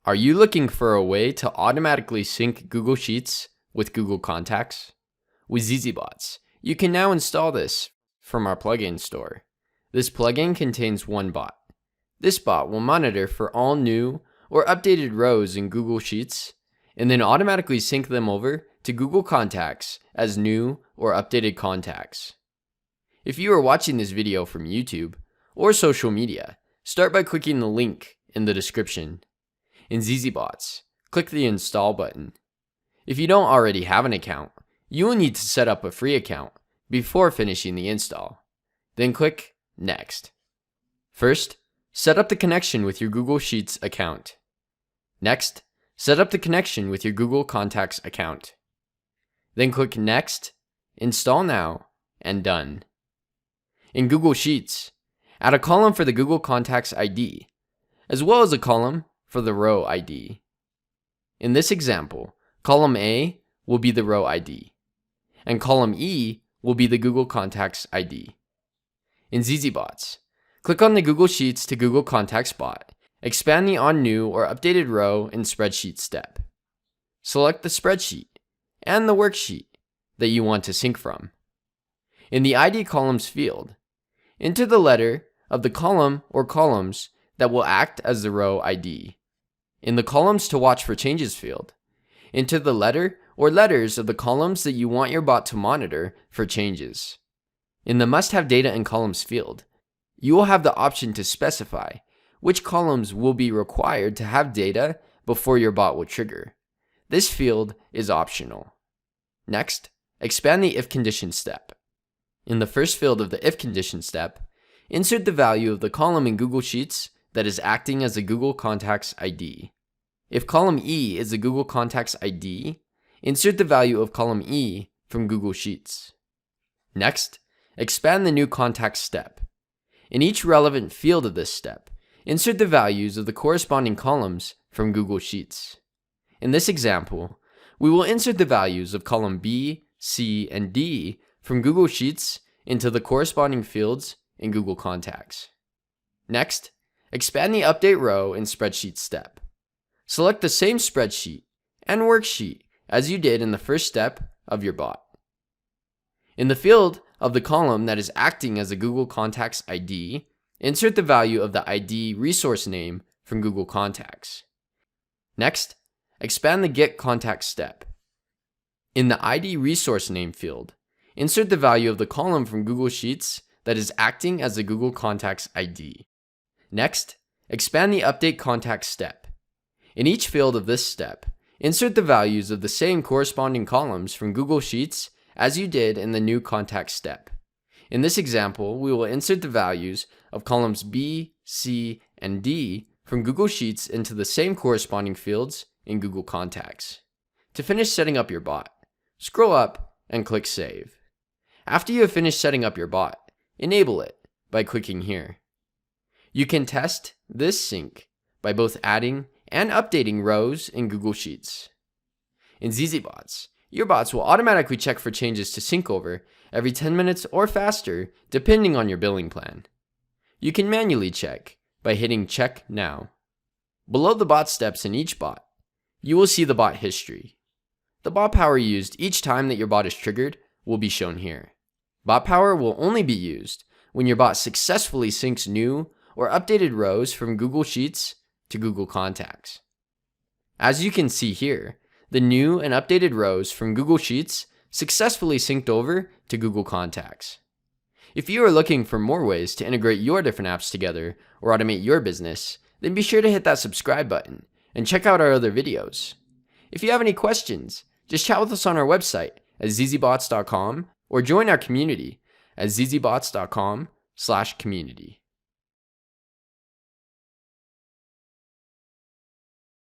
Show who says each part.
Speaker 1: Are you looking for a way to automatically sync Google Sheets with Google Contacts? With ZZBots, you can now install this from our plugin store. This plugin contains one bot. This bot will monitor for all new or updated rows in Google Sheets and then automatically sync them over to Google Contacts as new or updated contacts. If you are watching this video from YouTube or social media, start by clicking the link in the description. In ZZBots, click the Install button. If you don't already have an account, you will need to set up a free account before finishing the install. Then click Next. First, set up the connection with your Google Sheets account. Next, set up the connection with your Google Contacts account. Then click Next, Install Now, and Done. In Google Sheets, add a column for the Google Contacts ID, as well as a column for the row ID. In this example, column A will be the row ID, and column E will be the Google Contacts ID. In ZZBots, click on the Google Sheets to Google Contacts bot. Expand the On New or Updated Row in Spreadsheet step. Select the spreadsheet and the worksheet that you want to sync from. In the ID columns field, enter the letter of the column or columns that will act as the row ID. In the Columns to Watch for Changes field, enter the letter or letters of the columns that you want your bot to monitor for changes. In the Must Have Data in Columns field, you will have the option to specify which columns will be required to have data before your bot will trigger. This field is optional. Next, expand the If Condition step. In the first field of the If Condition step, insert the value of the column in Google Sheets that is acting as a Google Contacts ID. If column E is the Google Contacts ID, insert the value of column E from Google Sheets. Next, expand the New Contacts step. In each relevant field of this step, insert the values of the corresponding columns from Google Sheets. In this example, we will insert the values of column B, C, and D from Google Sheets into the corresponding fields in Google Contacts. Next, expand the Update Row in Spreadsheet step. Select the same spreadsheet and worksheet as you did in the first step of your bot. In the field of the column that is acting as a Google Contacts ID, insert the value of the ID resource name from Google Contacts. Next, expand the Get Contacts step. In the ID resource name field, insert the value of the column from Google Sheets that is acting as the Google Contacts ID. Next, expand the Update Contacts step. In each field of this step, insert the values of the same corresponding columns from Google Sheets as you did in the New Contacts step. In this example, we will insert the values of columns B, C, and D from Google Sheets into the same corresponding fields in Google Contacts. To finish setting up your bot, scroll up and click Save. After you have finished setting up your bot, enable it by clicking here. You can test this sync by both adding and updating rows in Google Sheets. In ZZBots, your bots will automatically check for changes to sync over every 10 minutes or faster depending on your billing plan. You can manually check by hitting Check Now. Below the bot steps in each bot, you will see the bot history. The bot power used each time that your bot is triggered will be shown here. Bot power will only be used when your bot successfully syncs new or updated rows from Google Sheets to Google Contacts. As you can see here, the new and updated rows from Google Sheets successfully synced over to Google Contacts. If you are looking for more ways to integrate your different apps together or automate your business, then be sure to hit that subscribe button and check out our other videos. If you have any questions, just chat with us on our website at zzbots.com or join our community at zzbots.com/community.